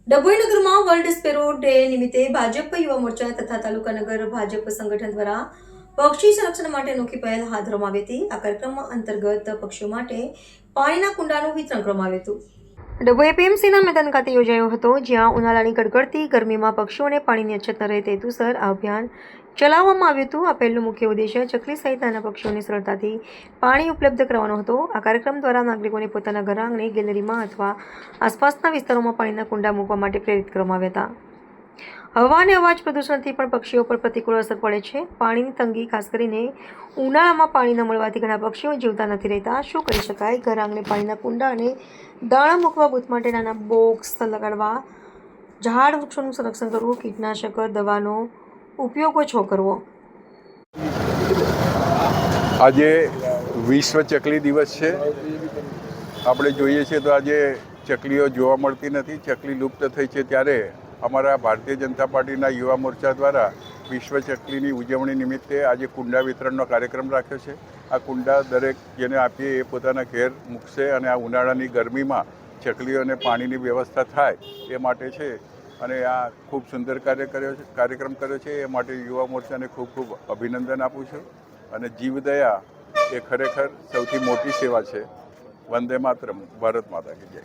ડભોઈ નગરમાં world sparrow day નિમિત્તે ભાજપ યુવા મોરચા તથા તાલુકા નગર ભાજપ સંગઠન દ્વારા પક્ષી સંરક્ષણ માટે અનોખી પહેલ હાથ ધરવામાં આવી હતી। આ કાર્યક્રમ અંતર્ગત પક્ષીઓ માટે પાણીના કુંડાનું વિતરણ કરવામાં આવ્યું હતું। ડભોઈ એપીએમસીના મેદાન ખાતે યોજાયો હતો, જ્યાં ઉનાળાની કડકડતી ગરમીમાં પક્ષીઓને પાણીની અછત ન રહે તે હેતુસર આ અભિયાન ચલાવવામાં આવ્યું હતું। આ પહેલનો મુખ્ય ઉદ્દેશ્ય ચકલી સહિત નાના પક્ષીઓને સરળતાથી પાણી ઉપલબ્ધ કરવાનો હતો। આ કાર્યક્રમ દ્વારા નાગરિકોને પોતાના ઘર આંગણે, ગેલેરીમાં અથવા આસપાસના વિસ્તારોમાં પાણીના કુંડા મૂકવા માટે પ્રેરિત કરવામાં આવ્યા હતા। હવા અને અવાજ પ્રદૂષણથી પણ પક્ષીઓ પર પ્રતિકૂળ અસર પડે છે। પાણીની તંગી, ખાસ કરીને ઉનાળામાં પાણી ન મળવાથી ઘણા પક્ષીઓ જીવતા નથી રહેતા। શું કરી શકાય? ઘર આંગણે પાણીના કુંડા અને દાણા મૂકવા, બૂથ માટે નાના બોક્સ લગાડવા, ઝાડ વૃક્ષોનું સંરક્ષણ કરવું, કીટનાશક દવાનો ઉપયોગ ઓછો કરવો। આજે વિશ્વ ચકલી દિવસ છે। આપણે જોઈએ છીએ તો આજે ચકલીઓ જોવા મળતી નથી, ચકલી લુપ્ત થઈ છે। ત્યારે અમારા ભારતીય જનતા પાર્ટીના યુવા મોરચા દ્વારા વિશ્વ ચકલીની ઉજવણી નિમિત્તે આજે કુંડા વિતરણનો કાર્યક્રમ રાખ્યો છે। આ કુંડા દરેક જેને આપીએ એ પોતાના ઘેર મૂકશે અને આ ઉનાળાની ગરમીમાં ચકલીઓને પાણીની વ્યવસ્થા થાય એ માટે છે અને આ ખૂબ સુંદર કાર્યક્રમ કર્યો છે। એ માટે યુવા મોરચાને ખૂબ ખૂબ અભિનંદન આપું છું અને જીવદયા એ ખરેખર સૌથી મોટી સેવા છે। વંદે માતરમ, ભારત માતા કી જય।